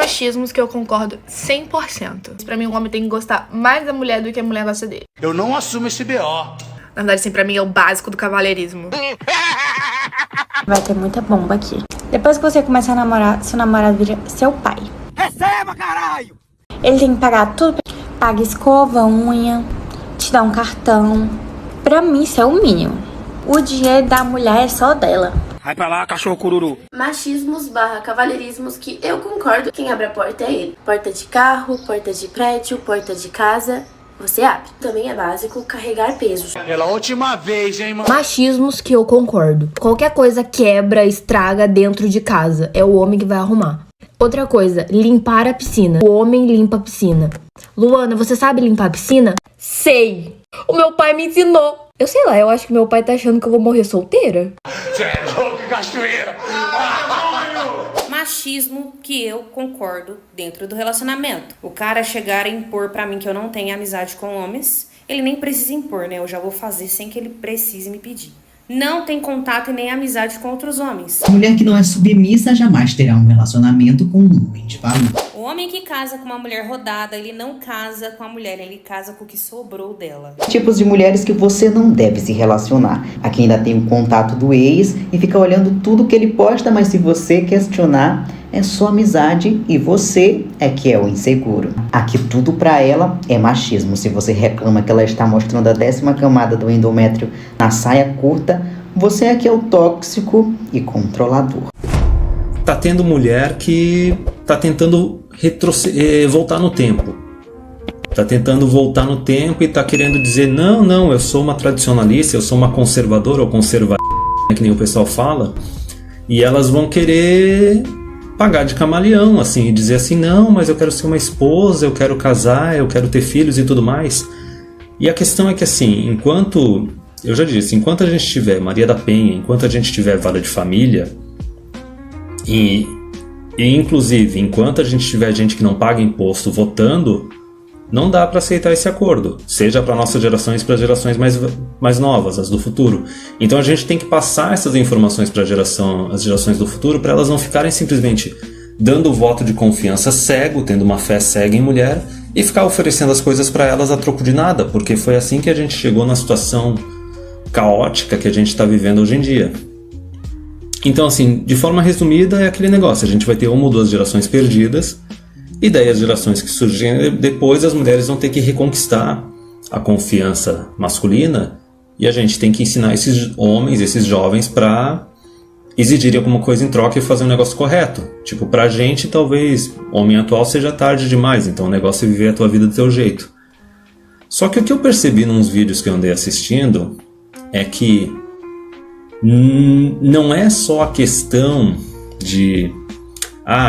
Machismos que eu concordo 100%. Pra mim, o homem tem que gostar mais da mulher do que a mulher gosta dele. Eu não assumo esse BO. Na verdade, assim, pra mim é o básico do cavalheirismo. Vai ter muita bomba aqui. Depois que você começar a namorar, seu namorado vira seu pai. Receba, caralho! Ele tem que pagar tudo. Paga escova, unha, te dá um cartão. Pra mim, isso é o mínimo. O dinheiro da mulher é só dela. Vai pra lá, cachorro cururu. Machismos / cavalheirismos que eu concordo. Quem abre a porta é ele. Porta de carro, porta de prédio, porta de casa. Você abre. Também é básico carregar pesos. Pela última vez, hein, mano? Machismos que eu concordo. Qualquer coisa quebra, estraga dentro de casa. É o homem que vai arrumar. Outra coisa, limpar a piscina. O homem limpa a piscina. Luana, você sabe limpar a piscina? Sei. O meu pai me ensinou. Eu sei lá, eu acho que meu pai tá achando que eu vou morrer solteira. Cê é louco, cachoeira! Machismo que eu concordo dentro do relacionamento. O cara chegar a impor pra mim que eu não tenho amizade com homens, ele nem precisa impor, né? Eu já vou fazer sem que ele precise me pedir. Não tem contato e nem amizade com outros homens. Mulher que não é submissa jamais terá um relacionamento com um homem de valor. O homem que casa com uma mulher rodada, ele não casa com a mulher, ele casa com o que sobrou dela. Tipos de mulheres que você não deve se relacionar. A quem ainda tem o contato do ex e fica olhando tudo que ele posta, mas se você questionar, é só amizade e você é que é o inseguro. Aqui tudo pra ela é machismo. Se você reclama que ela está mostrando a 10ª camada do endométrio na saia curta, você é que é o tóxico e controlador. Tá tendo mulher que tá tentando voltar no tempo. Tá tentando voltar no tempo e tá querendo dizer, não, eu sou uma tradicionalista, eu sou uma conservadora ou conservadora, que nem o pessoal fala. E elas vão querer pagar de camaleão, assim, e dizer assim, não, mas eu quero ser uma esposa, eu quero casar, eu quero ter filhos e tudo mais. E a questão é que, assim, enquanto a gente tiver Maria da Penha, enquanto a gente tiver Vara de Família, e inclusive, enquanto a gente tiver gente que não paga imposto votando, não dá para aceitar esse acordo, seja para nossas gerações e para gerações mais novas, as do futuro. Então a gente tem que passar essas informações para as gerações do futuro, para elas não ficarem simplesmente dando o voto de confiança cego, tendo uma fé cega em mulher, e ficar oferecendo as coisas para elas a troco de nada, porque foi assim que a gente chegou na situação caótica que a gente está vivendo hoje em dia. Então, assim, de forma resumida, é aquele negócio, a gente vai ter 1 ou 2 gerações perdidas, e daí as gerações que surgem depois, as mulheres vão ter que reconquistar a confiança masculina, e a gente tem que ensinar esses homens, esses jovens, para exigirem alguma coisa em troca e fazer um negócio correto. Tipo, pra gente, talvez, homem atual seja tarde demais, então o negócio é viver a tua vida do teu jeito. Só que o que eu percebi nos vídeos que eu andei assistindo é que não é só a questão de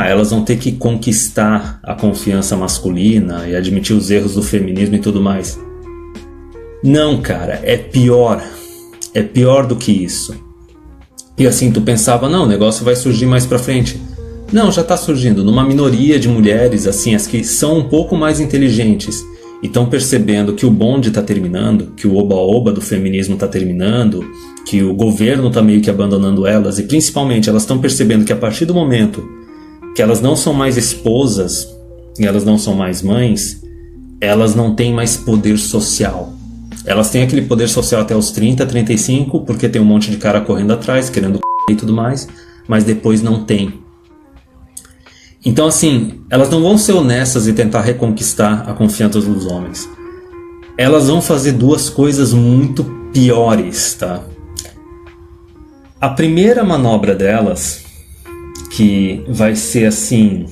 elas vão ter que conquistar a confiança masculina e admitir os erros do feminismo e tudo mais. Não, cara, é pior do que isso. E assim, tu pensava, não, o negócio vai surgir mais pra frente. Não, já tá surgindo, numa minoria de mulheres, assim, as que são um pouco mais inteligentes e estão percebendo que o bonde tá terminando, que o oba-oba do feminismo tá terminando, que o governo tá meio que abandonando elas, e principalmente elas estão percebendo que a partir do momento que elas não são mais esposas e elas não são mais mães, elas não têm mais poder social. Elas têm aquele poder social até os 30, 35, porque tem um monte de cara correndo atrás, querendo e tudo mais, mas depois não tem. Então, assim, elas não vão ser honestas e tentar reconquistar a confiança dos homens. Elas vão fazer 2 coisas muito piores, tá? A primeira manobra delas, que vai ser, assim,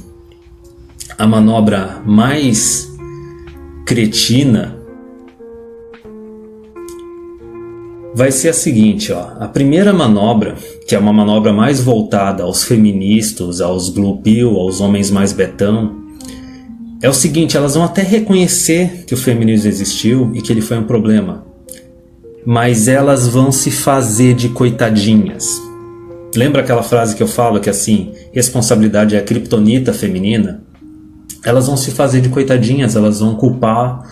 a manobra mais cretina, vai ser a seguinte, ó. A primeira manobra, que é uma manobra mais voltada aos feministas, aos blue pill, aos homens mais betão, é o seguinte, elas vão até reconhecer que o feminismo existiu e que ele foi um problema, mas elas vão se fazer de coitadinhas. Lembra aquela frase que eu falo que assim, responsabilidade é a criptonita feminina? Elas vão se fazer de coitadinhas, elas vão culpar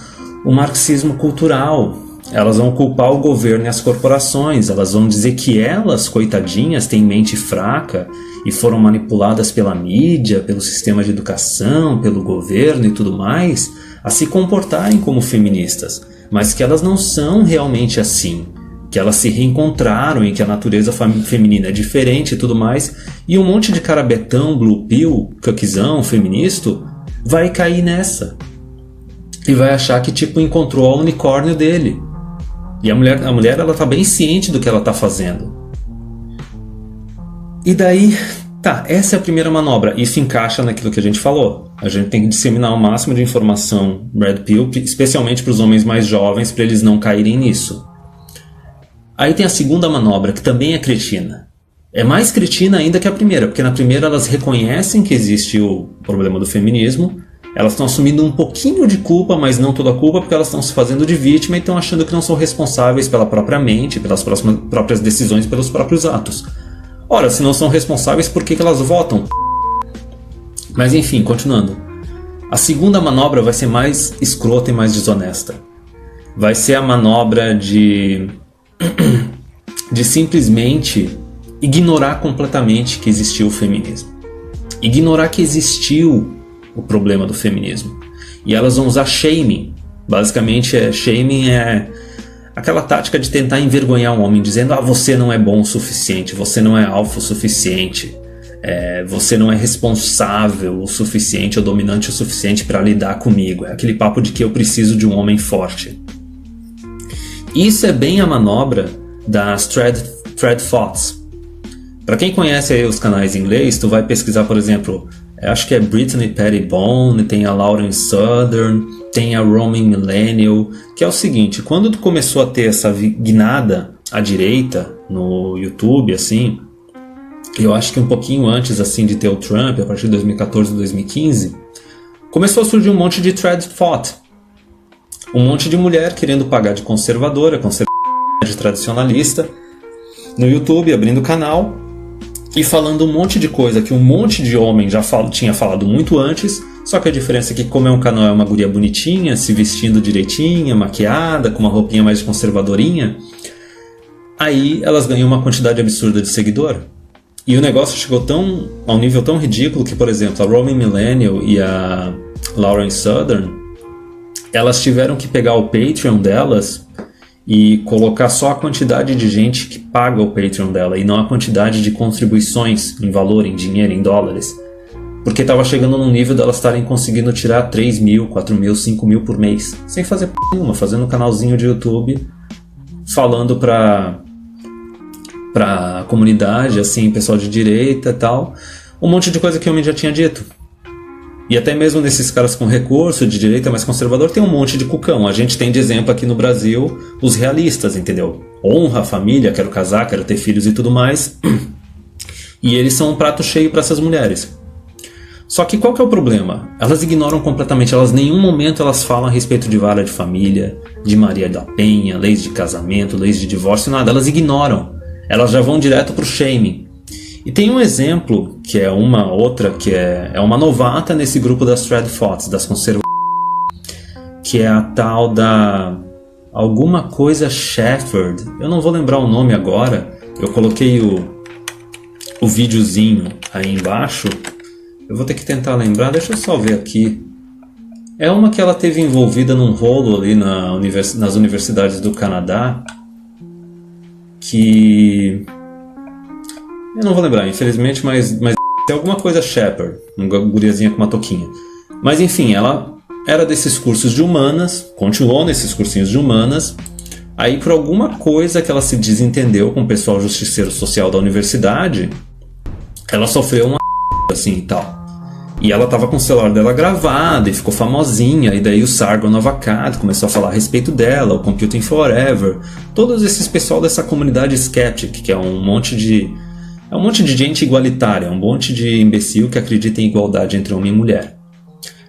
o marxismo cultural. elas vão culpar o governo e as corporações, elas vão dizer que elas, coitadinhas, têm mente fraca e foram manipuladas pela mídia, pelo sistema de educação, pelo governo e tudo mais, a se comportarem como feministas, mas que elas não são realmente assim, que elas se reencontraram e que a natureza feminina é diferente e tudo mais, e um monte de cara betão, blue pill, cuckzão, feminista, vai cair nessa. E vai achar que tipo encontrou o unicórnio dele. E a mulher ela tá bem ciente do que ela tá fazendo. E daí, tá, essa é a primeira manobra. Isso encaixa naquilo que a gente falou. A gente tem que disseminar o máximo de informação red pill, especialmente para os homens mais jovens, para eles não caírem nisso. Aí tem a segunda manobra, que também é cretina. É mais cretina ainda que a primeira, porque na primeira elas reconhecem que existe o problema do feminismo, elas estão assumindo um pouquinho de culpa, mas não toda a culpa, porque elas estão se fazendo de vítima e estão achando que não são responsáveis pela própria mente, pelas próprias decisões, pelos próprios atos. Ora, se não são responsáveis, por que elas votam? Mas enfim, continuando. A segunda manobra vai ser mais escrota e mais desonesta. Vai ser a manobra de simplesmente ignorar completamente que existiu o feminismo. Ignorar que existiu o problema do feminismo. E elas vão usar shaming. Basicamente, shaming é aquela tática de tentar envergonhar um homem, dizendo: você não é bom o suficiente, você não é alfa o suficiente, você não é responsável o suficiente ou dominante o suficiente para lidar comigo. É aquele papo de que eu preciso de um homem forte. Isso é bem a manobra das Thread Thoughts. Para quem conhece aí os canais em inglês, tu vai pesquisar, por exemplo, acho que é Brittany Pettibone, tem a Lauren Southern, tem a Roman Millennial, que é o seguinte: quando tu começou a ter essa guinada à direita no YouTube, assim, eu acho que um pouquinho antes assim de ter o Trump, a partir de 2014, 2015, começou a surgir um monte de Thread Thought. Um monte de mulher querendo pagar de conservadora, de tradicionalista, no YouTube, abrindo canal e falando um monte de coisa que um monte de homem já tinha falado muito antes, só que a diferença é que, como é um canal, é uma guria bonitinha, se vestindo direitinha, maquiada, com uma roupinha mais conservadorinha, aí elas ganham uma quantidade absurda de seguidor. E o negócio chegou a um nível tão ridículo que, por exemplo, a Roman Millennial e a Lauren Southern, elas tiveram que pegar o Patreon delas e colocar só a quantidade de gente que paga o Patreon dela e não a quantidade de contribuições em valor, em dinheiro, em dólares. Porque estava chegando num nível delas estarem conseguindo tirar 3 mil, 4 mil, 5 mil por mês, sem fazer p*** nenhuma, fazendo um canalzinho de YouTube, falando pra comunidade, assim, pessoal de direita e tal, um monte de coisa que o homem já tinha dito. E até mesmo nesses caras com recurso de direita mais conservador tem um monte de cucão. A gente tem de exemplo aqui no Brasil os realistas, entendeu? Honra a família, quero casar, quero ter filhos e tudo mais. E eles são um prato cheio para essas mulheres. Só que qual que é o problema? Elas ignoram completamente, elas em nenhum momento elas falam a respeito de vara de família, de Maria da Penha, leis de casamento, leis de divórcio, nada. Elas ignoram. Elas já vão direto pro shaming. E tem um exemplo, que é uma outra, que é uma novata nesse grupo das Thread Thoughts, das conservadoras, que é a tal da alguma coisa Shepherd. Eu não vou lembrar o nome agora, eu coloquei o videozinho aí embaixo, eu vou ter que tentar lembrar, deixa eu só ver aqui. É uma que ela teve envolvida num rolo ali nas universidades do Canadá, que... eu não vou lembrar, infelizmente, mas tem alguma coisa Shepherd, uma guriazinha com uma touquinha. Mas enfim, ela era desses cursos de humanas, continuou nesses cursinhos de humanas, aí por alguma coisa que ela se desentendeu com o pessoal justiceiro social da universidade, ela sofreu uma assim e tal. E ela tava com o celular dela gravado e ficou famosinha, e daí o Sargon Avocado começou a falar a respeito dela, o Computing Forever, todos esses pessoal dessa comunidade Skeptic, que é um monte de gente igualitária, um monte de imbecil que acredita em igualdade entre homem e mulher.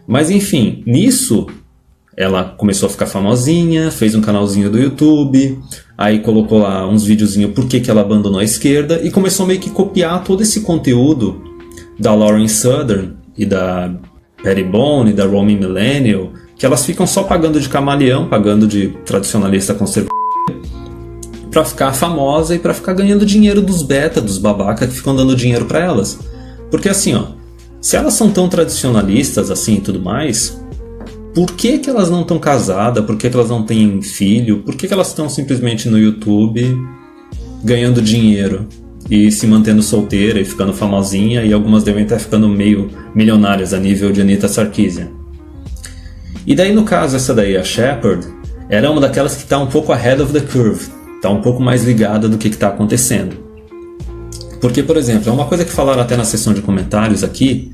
Mas enfim, nisso ela começou a ficar famosinha, fez um canalzinho do YouTube, aí colocou lá uns videozinhos por que ela abandonou a esquerda e começou meio que copiar todo esse conteúdo da Lauren Southern e da Pettibone e da Roman Millennial, que elas ficam só pagando de camaleão, pagando de tradicionalista conservador, pra ficar famosa e pra ficar ganhando dinheiro dos beta, dos babaca que ficam dando dinheiro pra elas. Porque assim, ó, se elas são tão tradicionalistas assim e tudo mais, por que que elas não estão casadas? Por que que elas não têm filho? Por que que elas estão simplesmente no YouTube ganhando dinheiro e se mantendo solteira e ficando famosinha, e algumas devem estar ficando meio milionárias a nível de Anitta Sarkeesian? E daí, no caso, essa daí, a Shepherd, era uma daquelas que está um pouco ahead of the curve, está um pouco mais ligada do que está acontecendo. Porque, por exemplo, é uma coisa que falaram até na seção de comentários aqui,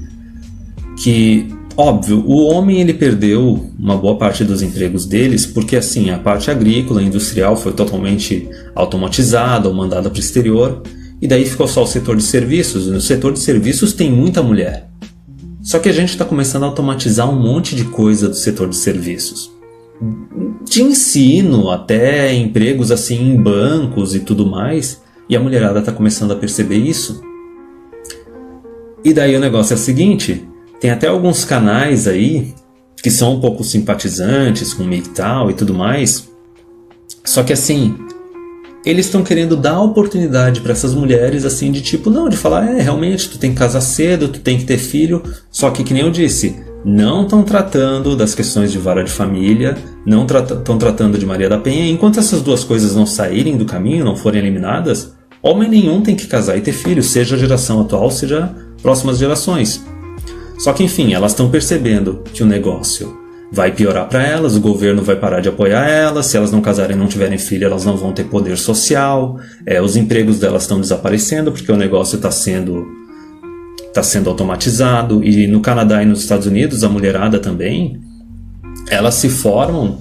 que, óbvio, o homem ele perdeu uma boa parte dos empregos deles, porque assim, a parte agrícola, industrial foi totalmente automatizada ou mandada para o exterior, e daí ficou só o setor de serviços, e no setor de serviços tem muita mulher. Só que a gente está começando a automatizar um monte de coisa do setor de serviços. De ensino, até empregos assim em bancos e tudo mais, e a mulherada está começando a perceber isso. E daí o negócio é o seguinte, tem até alguns canais aí que são um pouco simpatizantes com o MGTOW e tudo mais, só que assim, eles estão querendo dar oportunidade para essas mulheres assim de tipo, não, de falar, realmente, tu tem que casar cedo, tu tem que ter filho, só que nem eu disse, não estão tratando das questões de vara de família, não estão tratando de Maria da Penha. Enquanto essas duas coisas não saírem do caminho, não forem eliminadas, homem nenhum tem que casar e ter filho, seja a geração atual, seja próximas gerações. Só que enfim, elas estão percebendo que o negócio vai piorar para elas, o governo vai parar de apoiar elas, se elas não casarem e não tiverem filho, elas não vão ter poder social, os empregos delas estão desaparecendo porque o negócio está sendo automatizado. E no Canadá e nos Estados Unidos, a mulherada também, elas se formam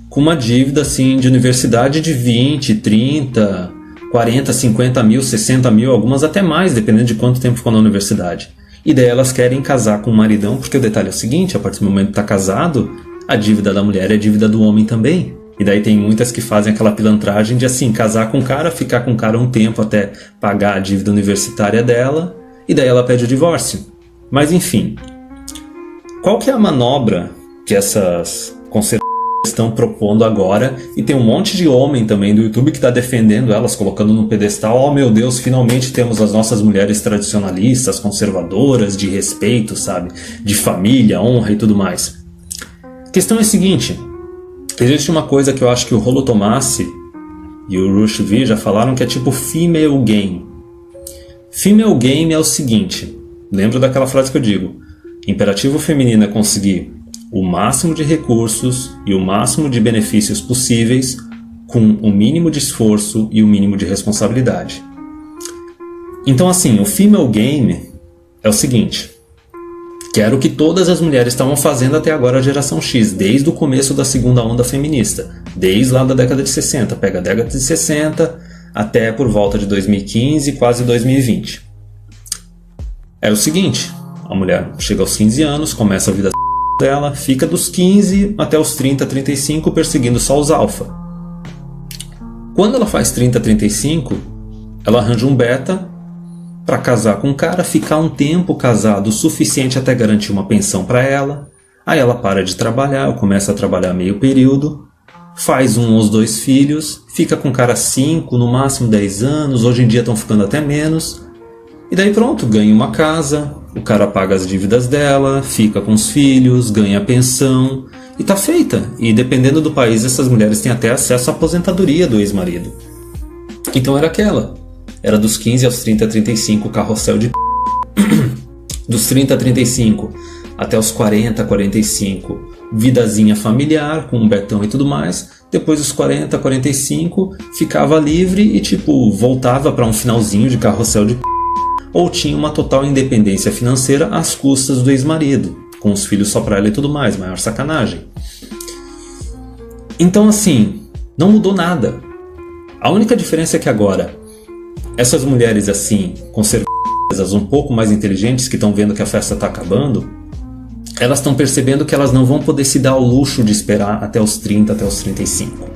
com uma dívida assim, de universidade de 20, 30, 40, 50 mil, 60 mil, algumas até mais, dependendo de quanto tempo ficou na universidade. E daí elas querem casar com o maridão, porque o detalhe é o seguinte, a partir do momento que está casado, a dívida da mulher é a dívida do homem também. E daí tem muitas que fazem aquela pilantragem de assim, casar com o cara, ficar com o cara um tempo até pagar a dívida universitária dela, e daí ela pede o divórcio. Mas enfim, qual que é a manobra que essas conservadoras estão propondo agora? E tem um monte de homem também do YouTube que está defendendo elas, colocando no pedestal, oh meu Deus, finalmente temos as nossas mulheres tradicionalistas, conservadoras, de respeito, sabe? De família, honra e tudo mais. A questão é a seguinte, existe uma coisa que eu acho que o Rollo Tomassi e o Rush V já falaram que é tipo female game. Female game é o seguinte, lembra daquela frase que eu digo, imperativo feminino é conseguir o máximo de recursos e o máximo de benefícios possíveis com o mínimo de esforço e o mínimo de responsabilidade. Então assim, o female game é o seguinte, que era o que todas as mulheres estavam fazendo até agora a geração X, desde o começo da segunda onda feminista, desde lá da década de 60, pega a década de 60 até por volta de 2015, quase 2020. Era o seguinte, a mulher chega aos 15 anos, começa a vida dela, fica dos 15 até os 30, 35 perseguindo só os alfa. Quando ela faz 30, 35, ela arranja um beta para casar com um cara, ficar um tempo casado o suficiente até garantir uma pensão para ela, aí ela para de trabalhar, começa a trabalhar meio período, faz 1 ou 2 filhos, fica com o cara 5, no máximo 10 anos, hoje em dia estão ficando até menos, e daí pronto, ganha uma casa, o cara paga as dívidas dela, fica com os filhos, ganha pensão e tá feita. E dependendo do país, essas mulheres têm até acesso à aposentadoria do ex-marido. Então era aquela. Era dos 15 aos 30, 35, carrossel de dos 30 a 35 até os 40, 45, vidazinha familiar, com um betão e tudo mais. Depois dos 40, 45, ficava livre e tipo, voltava para um finalzinho de carrossel de ou tinha uma total independência financeira às custas do ex-marido, com os filhos só pra ela e tudo mais, maior sacanagem. Então assim, não mudou nada. A única diferença é que agora, essas mulheres assim, conservadoras, um pouco mais inteligentes, que estão vendo que a festa está acabando, elas estão percebendo que elas não vão poder se dar ao luxo de esperar até os 30, até os 35.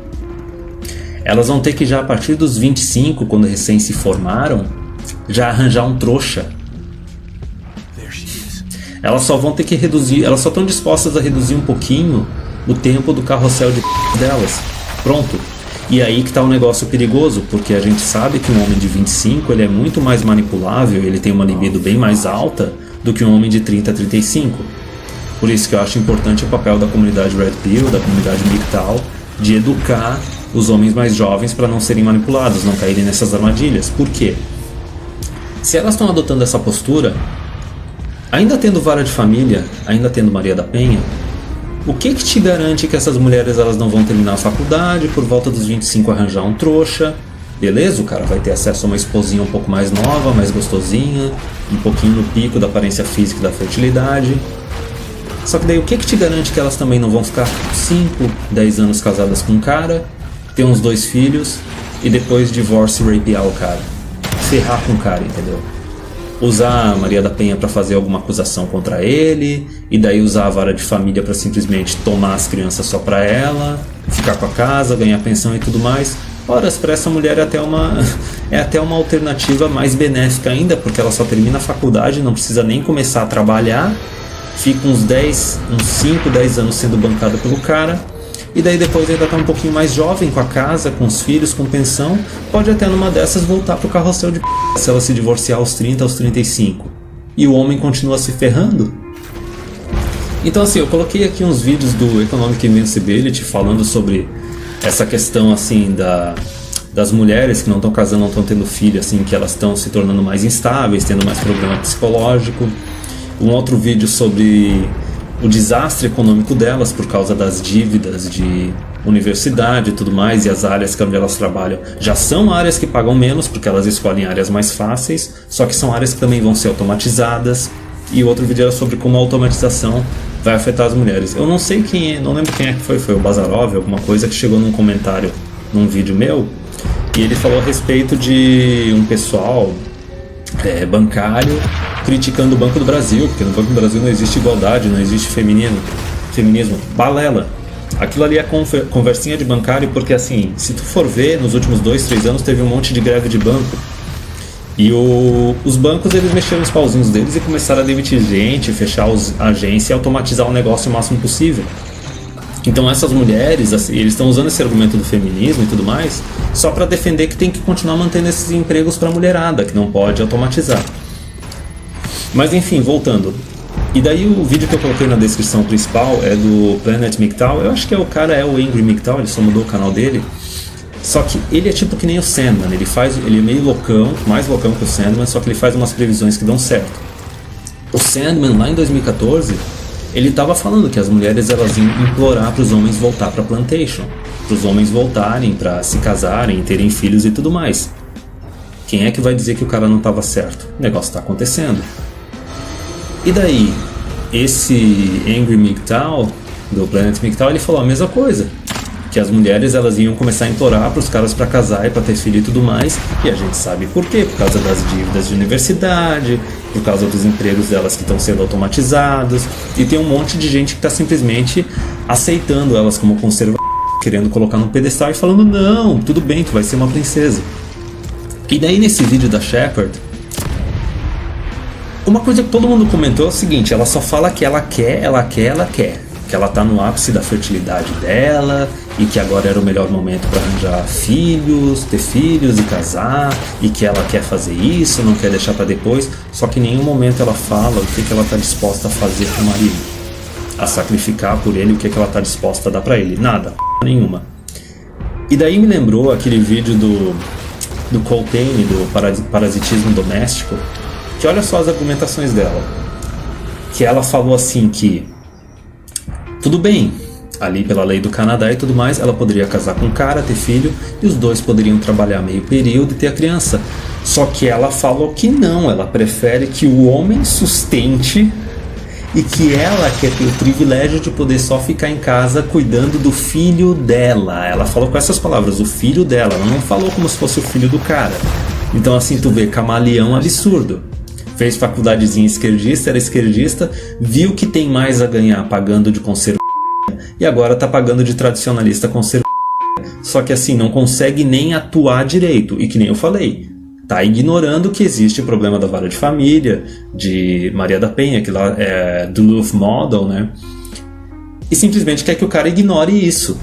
Elas vão ter que já a partir dos 25, quando recém se formaram, já arranjar um trouxa. Elas só vão ter que reduzir, elas só estão dispostas a reduzir um pouquinho o tempo do carrossel de delas. Pronto. E aí que tá o negócio perigoso, porque a gente sabe que um homem de 25 ele é muito mais manipulável, ele tem uma libido bem mais alta do que um homem de 30 a 35. Por isso que eu acho importante o papel da comunidade Red Pill, da comunidade MGTOW, de educar os homens mais jovens para não serem manipulados, não caírem nessas armadilhas. Por quê? Se elas estão adotando essa postura, ainda tendo Vara de Família, ainda tendo Maria da Penha, o que te garante que essas mulheres elas não vão terminar a faculdade, por volta dos 25 arranjar um trouxa? Beleza, o cara vai ter acesso a uma esposinha um pouco mais nova, mais gostosinha, um pouquinho no pico da aparência física e da fertilidade. Só que daí o que te garante que elas também não vão ficar 5, 10 anos casadas com um cara, ter uns 2 filhos e depois divórcio e rapear o cara? Ferrar com o cara, entendeu? Usar a Maria da Penha para fazer alguma acusação contra ele, e daí usar a Vara de Família para simplesmente tomar as crianças só para ela, ficar com a casa, ganhar pensão e tudo mais. Ora, para essa mulher é até uma alternativa mais benéfica ainda, porque ela só termina a faculdade, não precisa nem começar a trabalhar, fica uns 5, 10 anos sendo bancada pelo cara, e daí depois ainda tá um pouquinho mais jovem, com a casa, com os filhos, com pensão, pode até numa dessas voltar pro carrossel de p***, se ela se divorciar aos 30, aos 35. E o homem continua se ferrando. Então assim, eu coloquei aqui uns vídeos do Economic Invincibility falando sobre essa questão assim das mulheres que não estão casando, não estão tendo filho, assim, que elas estão se tornando mais instáveis, tendo mais problema psicológico. Um outro vídeo sobre o desastre econômico delas por causa das dívidas de universidade e tudo mais, e as áreas onde elas trabalham já são áreas que pagam menos, porque elas escolhem áreas mais fáceis, só que são áreas que também vão ser automatizadas. E o outro vídeo era sobre como a automatização vai afetar as mulheres. Eu não sei quem é, não lembro quem é que foi o Bazarov, alguma coisa, que chegou num comentário num vídeo meu, e ele falou a respeito de um pessoal bancário criticando o Banco do Brasil, porque no Banco do Brasil não existe igualdade, não existe feminismo. Balela. Aquilo ali é conversinha de bancário, porque assim, se tu for ver, nos últimos 2, 3 anos teve um monte de greve de banco, e os bancos eles mexeram os pauzinhos deles e começaram a demitir gente, fechar a agência e automatizar o negócio o máximo possível. Então essas mulheres, assim, eles estão usando esse argumento do feminismo e tudo mais só para defender que tem que continuar mantendo esses empregos para a mulherada, que não pode automatizar. Mas enfim, voltando. E daí o vídeo que eu coloquei na descrição principal é do Planet MGTOW. Eu acho que o cara é o Angry MGTOW, ele só mudou o canal dele. Só que ele é tipo que nem o Sandman, ele é meio loucão, mais loucão que o Sandman, só que ele faz umas previsões que dão certo. O Sandman, lá em 2014, ele tava falando que as mulheres elas iam implorar para os homens voltar para Plantation, para os homens voltarem para se casarem, terem filhos e tudo mais. Quem é que vai dizer que o cara não tava certo? O negócio tá acontecendo. E daí, esse Angry MGTOW, do Planet MGTOW, ele falou a mesma coisa. Que as mulheres elas iam começar a implorar para os caras para casar e para ter filho e tudo mais. E a gente sabe por quê. Por causa das dívidas de universidade, por causa dos empregos delas que estão sendo automatizados. E tem um monte de gente que está simplesmente aceitando elas como conservadoras, querendo colocar num pedestal e falando, não, tudo bem, tu vai ser uma princesa. E daí nesse vídeo da Shepherd, uma coisa que todo mundo comentou é o seguinte: ela só fala que ela quer, que ela tá no ápice da fertilidade dela e que agora era o melhor momento para arranjar filhos, ter filhos e casar, e que ela quer fazer isso, não quer deixar para depois. Só que em nenhum momento ela fala o que ela tá disposta a fazer pro marido, a sacrificar por ele, o que ela tá disposta a dar para ele. Nada, nenhuma. E daí me lembrou aquele vídeo do Coltane, do parasitismo doméstico, que olha só as argumentações dela. Que ela falou assim que tudo bem, ali pela lei do Canadá e tudo mais, ela poderia casar com um cara, ter filho, e os dois poderiam trabalhar meio período e ter a criança. Só que ela falou que não, ela prefere que o homem sustente e que ela quer ter o privilégio de poder só ficar em casa cuidando do filho dela. Ela falou com essas palavras, o filho dela, ela não falou como se fosse o filho do cara. Então assim, tu vê, camaleão absurdo. Fez faculdadezinha esquerdista, era esquerdista, viu que tem mais a ganhar pagando de conservador e agora tá pagando de tradicionalista conservador. Só que assim, não consegue nem atuar direito. E que nem eu falei, tá ignorando que existe o problema da vara de família, de Maria da Penha, que lá é Duluth Model, né? E simplesmente quer que o cara ignore isso.